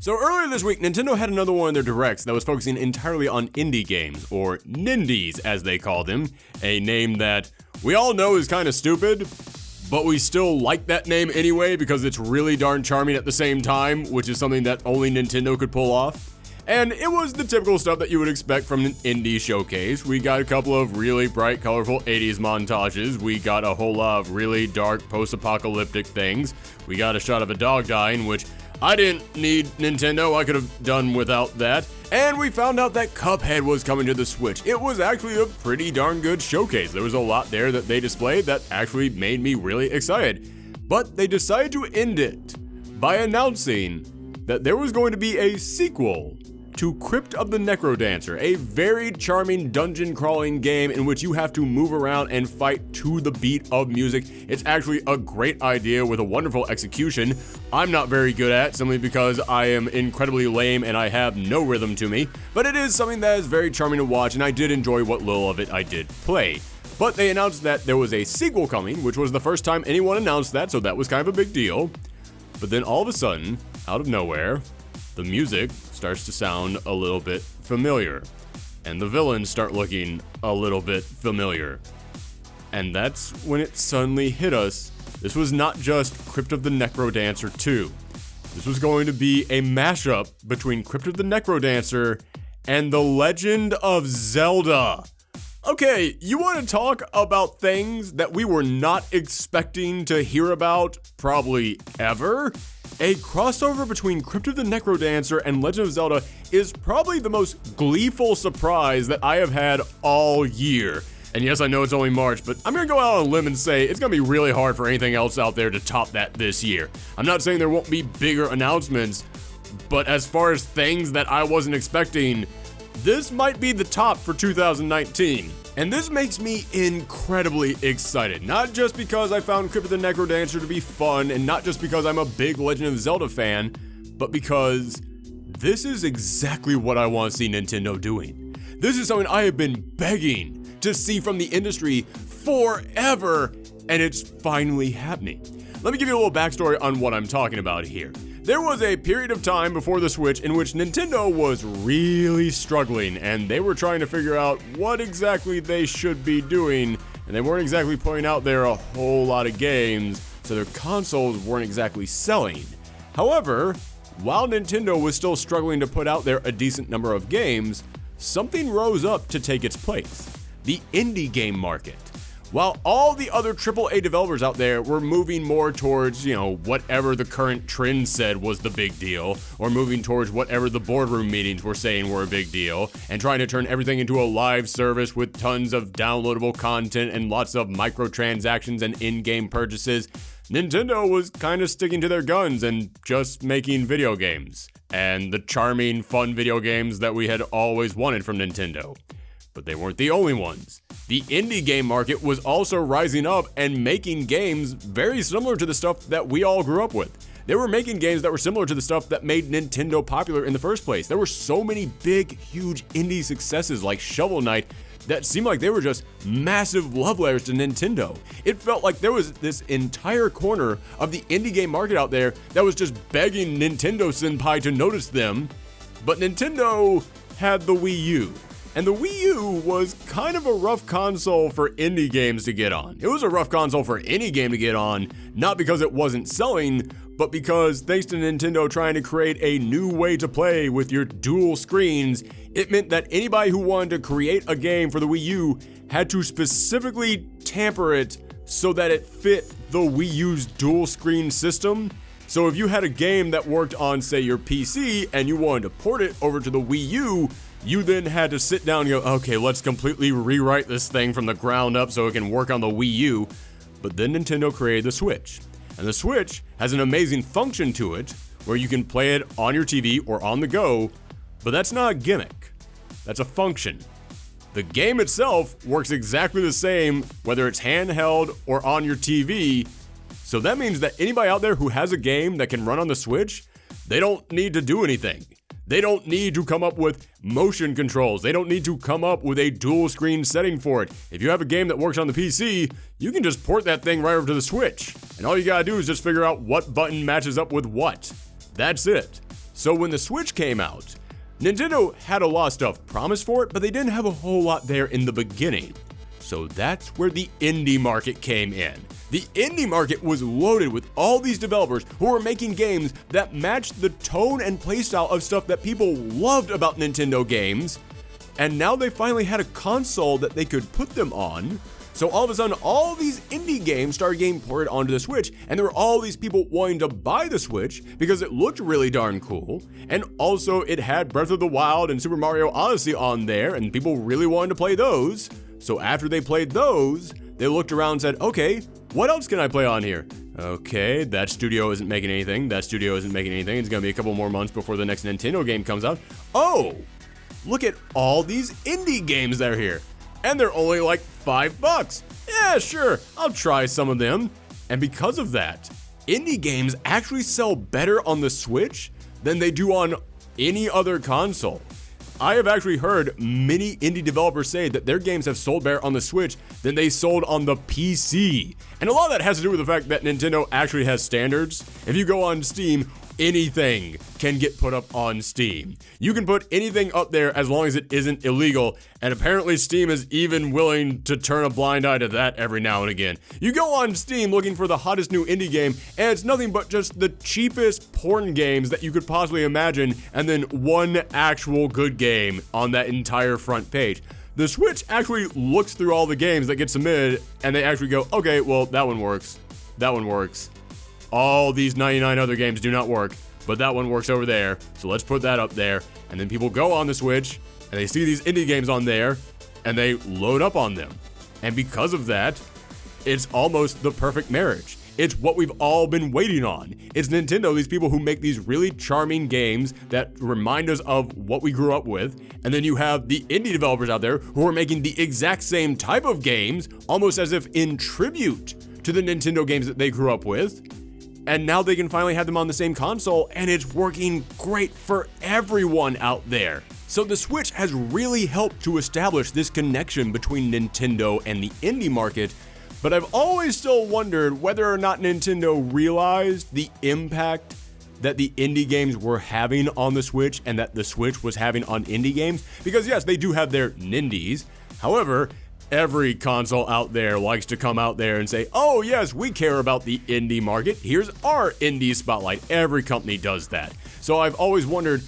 So earlier this week, Nintendo had another one of their directs that was focusing entirely on indie games, or Nindies as they call them, a name that we all know is kind of stupid, but we still like that name anyway because it's really darn charming at the same time, which is something that only Nintendo could pull off. And it was the typical stuff that you would expect from an indie showcase. We got a couple of really bright, colorful 80s montages. We got a whole lot of really dark, post-apocalyptic things. We got a shot of a dog dying, which I didn't need Nintendo. I could have done without that. And we found out that Cuphead was coming to the Switch. It was actually a pretty darn good showcase. There was a lot there that they displayed that actually made me really excited. But they decided to end it by announcing that there was going to be a sequel to Crypt of the Necrodancer, a very charming dungeon crawling game in which you have to move around and fight to the beat of music. It's actually a great idea with a wonderful execution. I'm not very good at, simply because I am incredibly lame and I have no rhythm to me, but it is something that is very charming to watch, and I did enjoy what little of it I did play. But they announced that there was a sequel coming, which was the first time anyone announced that, so that was kind of a big deal. But then all of a sudden, out of nowhere, the music starts to sound a little bit familiar, and the villains start looking a little bit familiar. And that's when it suddenly hit us. This was not just Crypt of the Necrodancer 2. This was going to be a mashup between Crypt of the Necrodancer and The Legend of Zelda. Okay, you want to talk about things that we were not expecting to hear about probably ever? A crossover between Crypt of the Necrodancer and Legend of Zelda is probably the most gleeful surprise that I have had all year. And yes, I know it's only March, but I'm gonna go out on a limb and say it's gonna be really hard for anything else out there to top that this year. I'm not saying there won't be bigger announcements, but as far as things that I wasn't expecting, this might be the top for 2019. And this makes me incredibly excited, not just because I found Crypt of the Necrodancer to be fun, and not just because I'm a big Legend of Zelda fan, but because this is exactly what I want to see Nintendo doing. This is something I have been begging to see from the industry forever, and it's finally happening. Let me give you a little backstory on what I'm talking about here. There was a period of time before the Switch in which Nintendo was really struggling, and they were trying to figure out what exactly they should be doing, and they weren't exactly putting out there a whole lot of games, so their consoles weren't exactly selling. However, while Nintendo was still struggling to put out there a decent number of games, something rose up to take its place: the indie game market. While all the other AAA developers out there were moving more towards, whatever the current trend said was the big deal, or moving towards whatever the boardroom meetings were saying were a big deal, and trying to turn everything into a live service with tons of downloadable content and lots of microtransactions and in-game purchases, Nintendo was kind of sticking to their guns and just making video games, and the charming, fun video games that we had always wanted from Nintendo. But they weren't the only ones. The indie game market was also rising up and making games very similar to the stuff that we all grew up with. They were making games that were similar to the stuff that made Nintendo popular in the first place. There were so many big, huge indie successes like Shovel Knight that seemed like they were just massive love letters to Nintendo. It felt like there was this entire corner of the indie game market out there that was just begging Nintendo Senpai to notice them. But Nintendo had the Wii U. And the Wii U was kind of a rough console for indie games to get on. It was a rough console for any game to get on, not because it wasn't selling, but because thanks to Nintendo trying to create a new way to play with your dual screens, it meant that anybody who wanted to create a game for the Wii U had to specifically tamper it so that it fit the Wii U's dual screen system. So if you had a game that worked on, say, your PC and you wanted to port it over to the Wii U, you then had to sit down and go, okay, let's completely rewrite this thing from the ground up so it can work on the Wii U. But then Nintendo created the Switch. And the Switch has an amazing function to it where you can play it on your TV or on the go, but that's not a gimmick. That's a function. The game itself works exactly the same whether it's handheld or on your TV. So that means that anybody out there who has a game that can run on the Switch, they don't need to do anything. They don't need to come up with motion controls. They don't need to come up with a dual screen setting for it. If you have a game that works on the PC, you can just port that thing right over to the Switch. And all you gotta do is just figure out what button matches up with what. That's it. So when the Switch came out, Nintendo had a lot of stuff promised for it, but they didn't have a whole lot there in the beginning. So that's where the indie market came in. The indie market was loaded with all these developers who were making games that matched the tone and playstyle of stuff that people loved about Nintendo games. And now they finally had a console that they could put them on. So all of a sudden, all these indie games started getting ported onto the Switch, and there were all these people wanting to buy the Switch because it looked really darn cool. And also, it had Breath of the Wild and Super Mario Odyssey on there, and people really wanted to play those. So after they played those, they looked around and said, okay, what else can I play on here? Okay, that studio isn't making anything. That studio isn't making anything. It's gonna be a couple more months before the next Nintendo game comes out. Oh, look at all these indie games that are here. And they're only like $5. Yeah, sure, I'll try some of them. And because of that, indie games actually sell better on the Switch than they do on any other console. I have actually heard many indie developers say that their games have sold better on the Switch than they sold on the PC. And a lot of that has to do with the fact that Nintendo actually has standards. If you go on Steam, anything can get put up on Steam. You can put anything up there as long as it isn't illegal, and apparently Steam is even willing to turn a blind eye to that every now and again. You go on Steam looking for the hottest new indie game, and it's nothing but just the cheapest porn games that you could possibly imagine, and then one actual good game on that entire front page. The Switch actually looks through all the games that get submitted, and they actually go, okay, well, that one works. That one works. All these 99 other games do not work, but that one works over there, so let's put that up there. And then people go on the Switch, and they see these indie games on there, and they load up on them. And because of that, it's almost the perfect marriage. It's what we've all been waiting on. It's Nintendo, these people who make these really charming games that remind us of what we grew up with, and then you have the indie developers out there who are making the exact same type of games, almost as if in tribute to the Nintendo games that they grew up with. And now they can finally have them on the same console, and it's working great for everyone out there. So the Switch has really helped to establish this connection between Nintendo and the indie market, but I've always still wondered whether or not Nintendo realized the impact that the indie games were having on the Switch and that the Switch was having on indie games. Because yes, they do have their nindies. However, every console out there likes to come out there and say, oh yes, we care about the indie market. Here's our indie spotlight. Every company does that. So I've always wondered,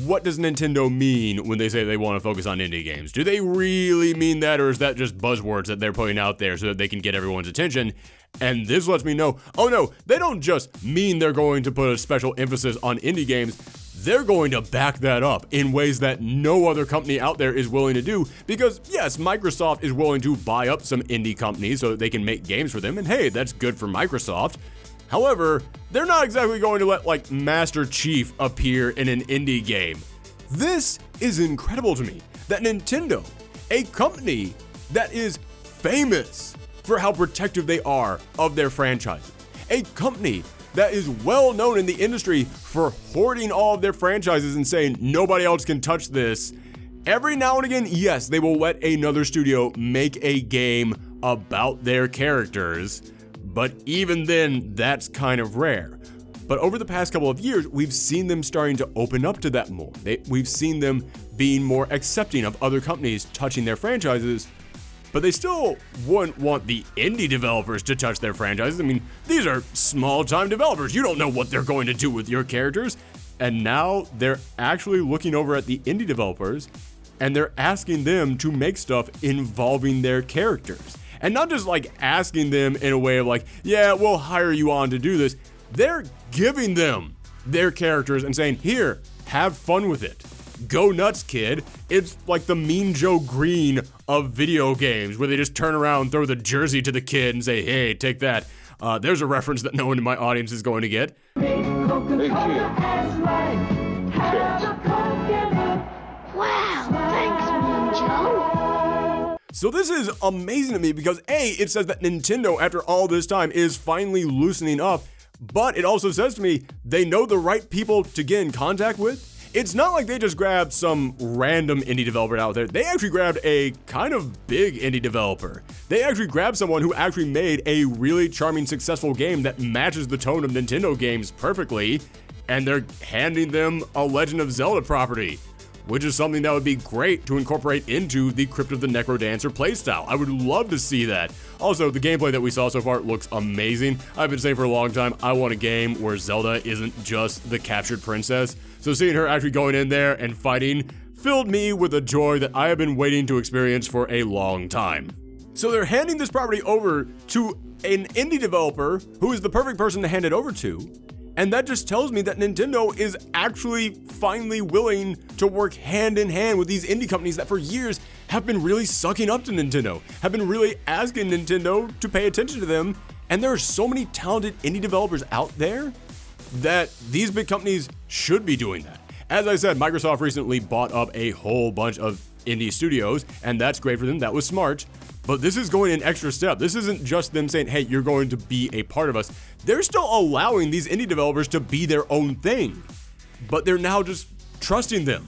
what does Nintendo mean when they say they want to focus on indie games? Do they really mean that, or is that just buzzwords that they're putting out there so that they can get everyone's attention? And this lets me know, oh no, they don't just mean they're going to put a special emphasis on indie games. They're going to back that up in ways that no other company out there is willing to do, because yes, Microsoft is willing to buy up some indie companies so that they can make games for them, and hey, that's good for Microsoft. However, they're not exactly going to let like Master Chief appear in an indie game. This is incredible to me, that Nintendo, a company that is famous for how protective they are of their franchises, a company that is well known in the industry for hoarding all of their franchises and saying nobody else can touch this. Every now and again, yes, they will let another studio make a game about their characters, but even then, that's kind of rare. But over the past couple of years, we've seen them starting to open up to that more. We've seen them being more accepting of other companies touching their franchises, but they still wouldn't want the indie developers to touch their franchises. I mean, these are small-time developers. You don't know what they're going to do with your characters. And now they're actually looking over at the indie developers, and they're asking them to make stuff involving their characters. And not just like asking them in a way of like, yeah, we'll hire you on to do this. They're giving them their characters and saying, here, have fun with it. Go nuts, kid. It's like the Mean Joe Green of video games, where they just turn around, throw the jersey to the kid and say, hey, take that. There's a reference that no one in my audience is going to get. Hey, kid. Wow, thanks, Mean Joe. So this is amazing to me because A, it says that Nintendo, after all this time, is finally loosening up, but it also says to me, they know the right people to get in contact with. It's not like they just grabbed some random indie developer out there. They actually grabbed a kind of big indie developer. They actually grabbed someone who actually made a really charming, successful game that matches the tone of Nintendo games perfectly. and they're handing them a Legend of Zelda property, which is something that would be great to incorporate into the Crypt of the Necrodancer playstyle. I would love to see that. Also, the gameplay that we saw so far looks amazing. I've been saying for a long time, I want a game where Zelda isn't just the captured princess. So seeing her actually going in there and fighting filled me with a joy that I have been waiting to experience for a long time. So they're handing this property over to an indie developer who is the perfect person to hand it over to. And that just tells me that Nintendo is actually finally willing to work hand in hand with these indie companies that for years have been really sucking up to Nintendo, have been really asking Nintendo to pay attention to them. And there are so many talented indie developers out there that these big companies should be doing that. As I said, Microsoft recently bought up a whole bunch of indie studios, and that's great for them. That was smart. But this is going an extra step. This isn't just them saying, hey, you're going to be a part of us. They're still allowing these indie developers to be their own thing. But they're now just trusting them,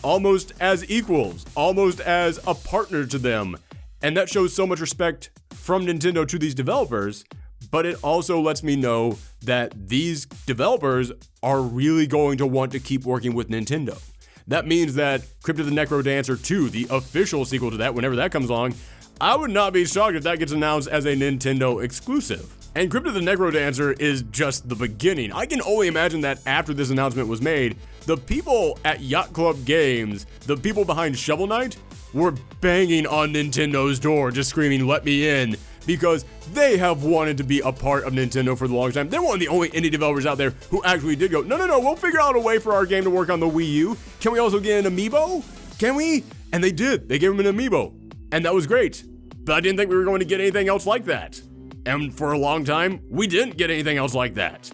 almost as equals, almost as a partner to them. And that shows so much respect from Nintendo to these developers. But it also lets me know that these developers are really going to want to keep working with Nintendo. That means that Crypt of the Necrodancer 2, the official sequel to that, whenever that comes along, I would not be shocked if that gets announced as a Nintendo exclusive. And Crypt of the Necrodancer is just the beginning. I can only imagine that after this announcement was made, the people at Yacht Club Games, the people behind Shovel Knight, were banging on Nintendo's door, just screaming, let me in, because they have wanted to be a part of Nintendo for the long time. They're one of the only indie developers out there who actually did go, no, we'll figure out a way for our game to work on the Wii U. Can we also get an amiibo? Can we? And they did. They gave him an amiibo. And that was great. But I didn't think we were going to get anything else like that. And for a long time, we didn't get anything else like that.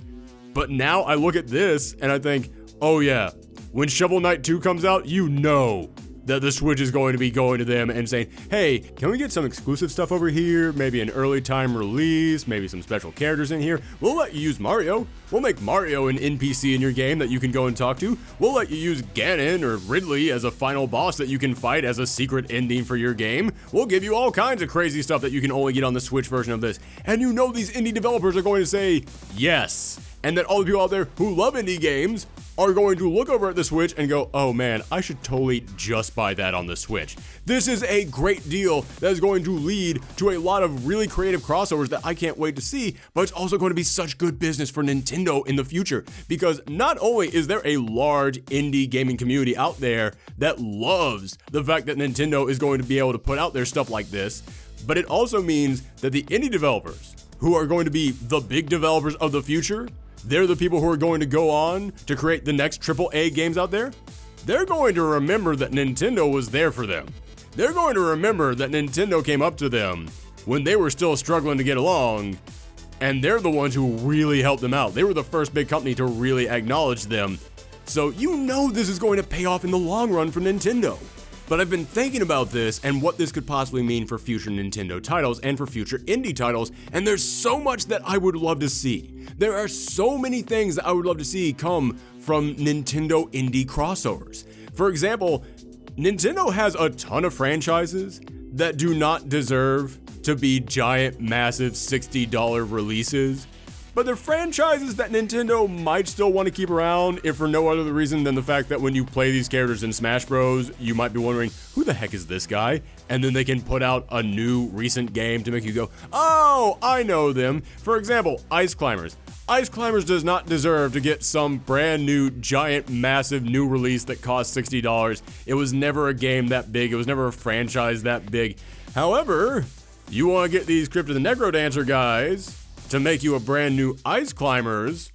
But now I look at this and I think, oh yeah, when Shovel Knight 2 comes out, you know that the Switch is going to be going to them and saying, hey, can we get some exclusive stuff over here? Maybe an early time release, maybe some special characters in here. We'll let you use Mario. We'll make Mario an NPC in your game that you can go and talk to. We'll let you use Ganon or Ridley as a final boss that you can fight as a secret ending for your game. We'll give you all kinds of crazy stuff that you can only get on the Switch version of this. And you know these indie developers are going to say yes. And that all the people out there who love indie games are going to look over at the Switch and go, oh man, I should totally just buy that on the Switch. This is a great deal that is going to lead to a lot of really creative crossovers that I can't wait to see, but it's also going to be such good business for Nintendo in the future, because not only is there a large indie gaming community out there that loves the fact that Nintendo is going to be able to put out their stuff like this, but it also means that the indie developers, who are going to be the big developers of the future, they're the people who are going to go on to create the next AAA games out there. They're going to remember that Nintendo was there for them. They're going to remember that Nintendo came up to them when they were still struggling to get along, and they're the ones who really helped them out. They were the first big company to really acknowledge them. So you know this is going to pay off in the long run for Nintendo. But I've been thinking about this and what this could possibly mean for future Nintendo titles and for future indie titles, and there's so much that I would love to see. There are so many things that I would love to see come from Nintendo indie crossovers. For example, Nintendo has a ton of franchises that do not deserve to be giant, massive $60 releases. But they're franchises that Nintendo might still want to keep around, if for no other reason than the fact that when you play these characters in Smash Bros, you might be wondering, who the heck is this guy? And then they can put out a new recent game to make you go, oh, I know them. For example, Ice Climbers. Ice Climbers does not deserve to get some brand new, giant, massive new release that costs $60. It was never a game that big. It was never a franchise that big. However, you want to get these Crypt of the Necrodancer guys to make you a brand new Ice Climbers,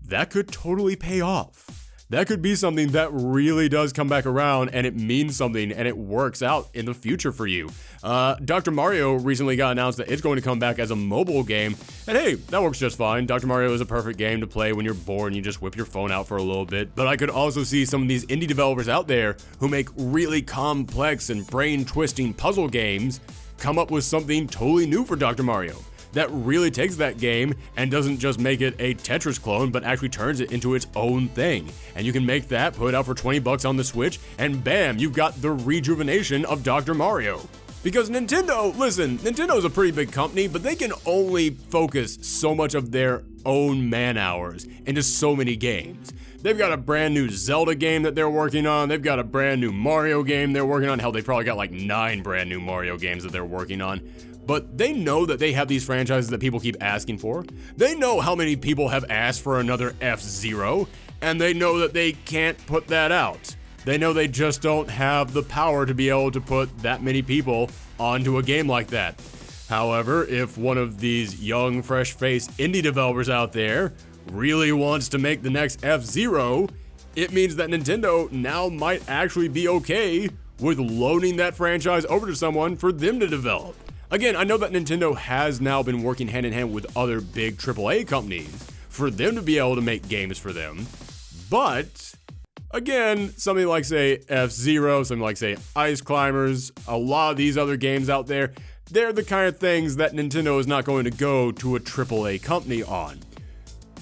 that could totally pay off. That could be something that really does come back around and it means something and it works out in the future for you. Dr. Mario recently got announced that it's going to come back as a mobile game, and hey, that works just fine. Dr. Mario is a perfect game to play when you're bored and you just whip your phone out for a little bit. But I could also see some of these indie developers out there who make really complex and brain-twisting puzzle games come up with something totally new for Dr. Mario that really takes that game and doesn't just make it a Tetris clone, but actually turns it into its own thing. And you can make that, put it out for $20 on the Switch, and bam, you've got the rejuvenation of Dr. Mario. Because Nintendo, listen, Nintendo's a pretty big company, but they can only focus so much of their own man hours into so many games. They've got a brand new Zelda game that they're working on. They've got a brand new Mario game they're working on. Hell, they probably got like 9 brand new Mario games that they're working on. But they know that they have these franchises that people keep asking for. They know how many people have asked for another F-Zero, and they know that they can't put that out. They know they just don't have the power to be able to put that many people onto a game like that. However, if one of these young, fresh-faced indie developers out there really wants to make the next F-Zero, it means that Nintendo now might actually be okay with loaning that franchise over to someone for them to develop. Again, I know that Nintendo has now been working hand in hand with other big AAA companies for them to be able to make games for them, but again, something like, say, F-Zero, something like, say, Ice Climbers, a lot of these other games out there, they're the kind of things that Nintendo is not going to go to a AAA company on.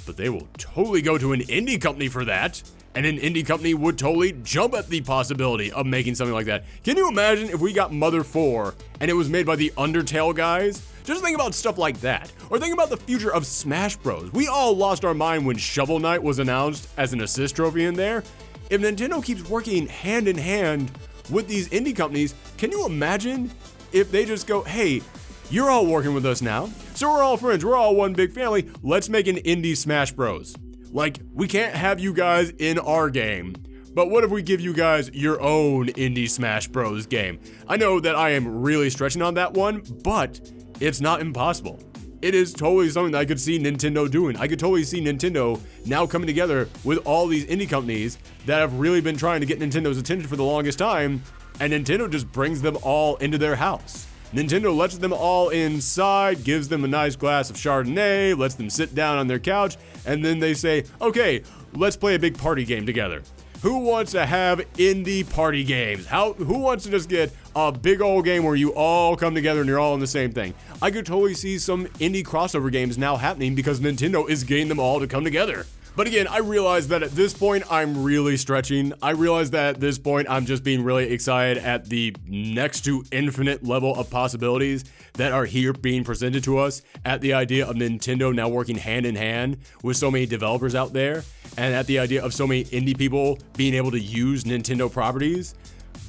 But they will totally go to an indie company for that, and an indie company would totally jump at the possibility of making something like that. Can you imagine if we got Mother 4 and it was made by the Undertale guys? Just think about stuff like that. Or think about the future of Smash Bros. We all lost our mind when Shovel Knight was announced as an assist trophy in there. If Nintendo keeps working hand in hand with these indie companies, can you imagine if they just go, hey, you're all working with us now, so we're all friends, we're all one big family, let's make an indie Smash Bros. Like, we can't have you guys in our game, but what if we give you guys your own indie Smash Bros game? I know that I am really stretching on that one, but it's not impossible. It is totally something that I could see Nintendo doing. I could totally see Nintendo now coming together with all these indie companies that have really been trying to get Nintendo's attention for the longest time, and Nintendo just brings them all into their house. Nintendo lets them all inside, gives them a nice glass of Chardonnay, lets them sit down on their couch, and then they say, okay, let's play a big party game together. Who wants to have indie party games? Who wants to just get a big old game where you all come together and you're all in the same thing? I could totally see some indie crossover games now happening because Nintendo is getting them all to come together. But again, I realize that at this point, I'm really stretching. I realize that at this point, I'm just being really excited at the next to infinite level of possibilities that are here being presented to us, at the idea of Nintendo now working hand in hand with so many developers out there, and at the idea of so many indie people being able to use Nintendo properties.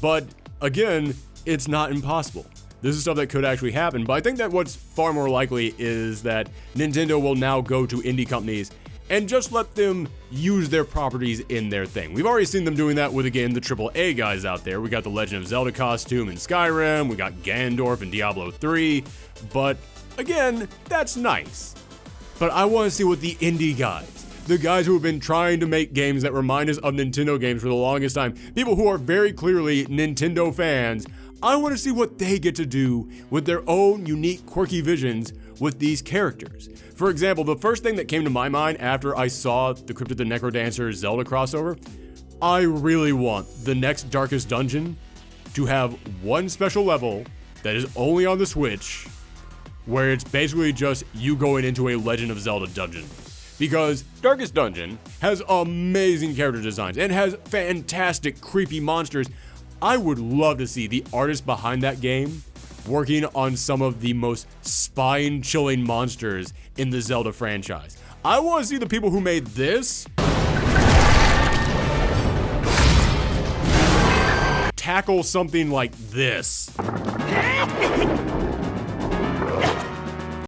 But again, it's not impossible. This is stuff that could actually happen, but I think that what's far more likely is that Nintendo will now go to indie companies and just let them use their properties in their thing. We've already seen them doing that with, again, the AAA guys out there. We got the Legend of Zelda costume in Skyrim, we got Ganondorf in Diablo 3, but again, that's nice. But I want to see what the indie guys, the guys who have been trying to make games that remind us of Nintendo games for the longest time, people who are very clearly Nintendo fans, I want to see what they get to do with their own unique, quirky visions with these characters. For example, the first thing that came to my mind after I saw the Crypt of the Necrodancer Zelda crossover, I really want the next Darkest Dungeon to have one special level that is only on the Switch, where it's basically just you going into a Legend of Zelda dungeon. Because Darkest Dungeon has amazing character designs and has fantastic creepy monsters. I would love to see the artist behind that game working on some of the most spine-chilling monsters in the Zelda franchise. I want to see the people who made this tackle something like this.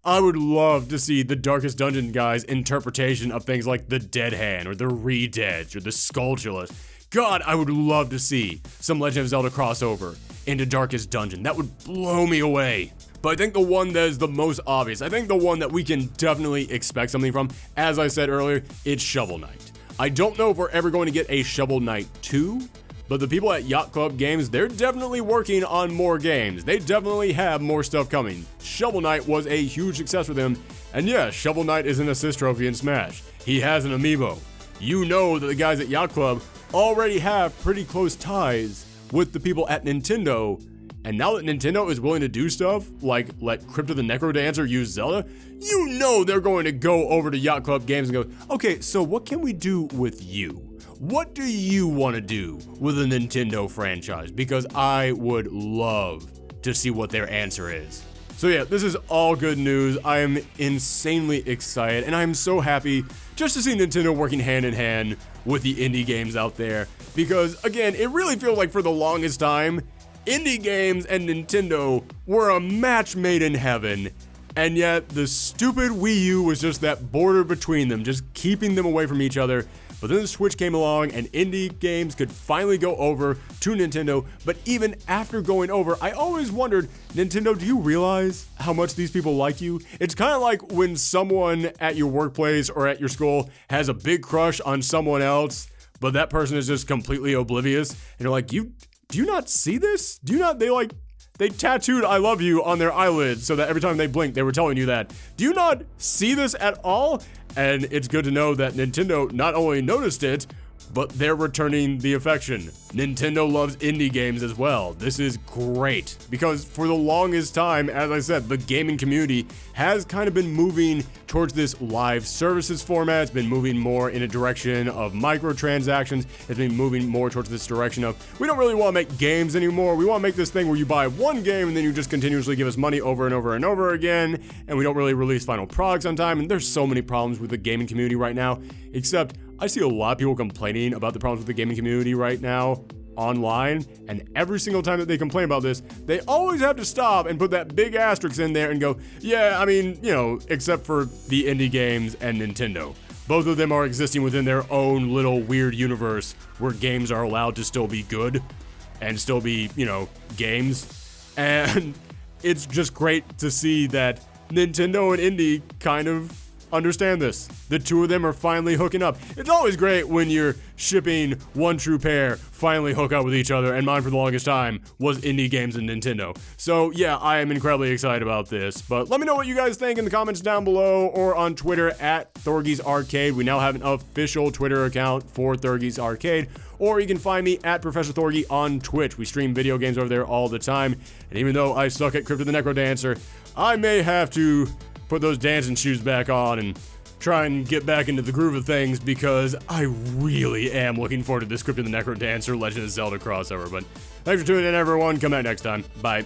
I would love to see the Darkest Dungeon guys' interpretation of things like the Dead Hand or the Re-Dead or the Skulltula. God, I would love to see some Legend of Zelda crossover into Darkest Dungeon. That would blow me away. But I think the one that is the most obvious, I think the one that we can definitely expect something from, as I said earlier, it's Shovel Knight. I don't know if we're ever going to get a Shovel Knight 2, but the people at Yacht Club Games, they're definitely working on more games. They definitely have more stuff coming. Shovel Knight was a huge success for them, and yeah, Shovel Knight is an assist trophy in Smash. He has an amiibo. You know that the guys at Yacht Club already have pretty close ties with the people at Nintendo, and now that Nintendo is willing to do stuff like let Crypt of the Necrodancer use Zelda, you know they're going to go over to Yacht Club Games and go, okay, so what can we do with you? What do you want to do with a Nintendo franchise? Because I would love to see what their answer is. So yeah, this is all good news. I am insanely excited, and I am so happy just to see Nintendo working hand in hand with the indie games out there. Because again, it really feels like for the longest time, indie games and Nintendo were a match made in heaven. And yet, the stupid Wii U was just that border between them, just keeping them away from each other. But then the Switch came along and indie games could finally go over to Nintendo. But even after going over, I always wondered, Nintendo, do you realize how much these people like you? It's kind of like when someone at your workplace or at your school has a big crush on someone else, but that person is just completely oblivious. And you're like, do you not see this? They tattooed I love you on their eyelids so that every time they blinked, they were telling you that. Do you not see this at all? And it's good to know that Nintendo not only noticed it, but they're returning the affection. Nintendo loves indie games as well. This is great because for the longest time, as I said, the gaming community has kind of been moving towards this live services format. It's been moving more in a direction of microtransactions. It's been moving more towards this direction of, we don't really want to make games anymore. We want to make this thing where you buy one game and then you just continuously give us money over and over and over again. And we don't really release final products on time. And there's so many problems with the gaming community right now, except I see a lot of people complaining about the problems with the gaming community right now online, and every single time that they complain about this, they always have to stop and put that big asterisk in there and go, yeah, I mean, except for the indie games and Nintendo. Both of them are existing within their own little weird universe where games are allowed to still be good and still be, games. And it's just great to see that Nintendo and indie kind of understand this. The two of them are finally hooking up. It's always great when you're shipping one true pair finally hook up with each other, and mine for the longest time was indie games and Nintendo. So yeah, I am incredibly excited about this, but let me know what you guys think in the comments down below or on Twitter at Thorgi's Arcade. We now have an official Twitter account for Thorgi's Arcade, or you can find me at Professor Thorgi on Twitch. We stream video games over there all the time, and even though I suck at Crypt the Necrodancer, I may have to put those dancing shoes back on and try and get back into the groove of things, because I really am looking forward to this Crypt the Necrodancer Legend of Zelda crossover. But thanks for tuning in, everyone. Come back next time. Bye.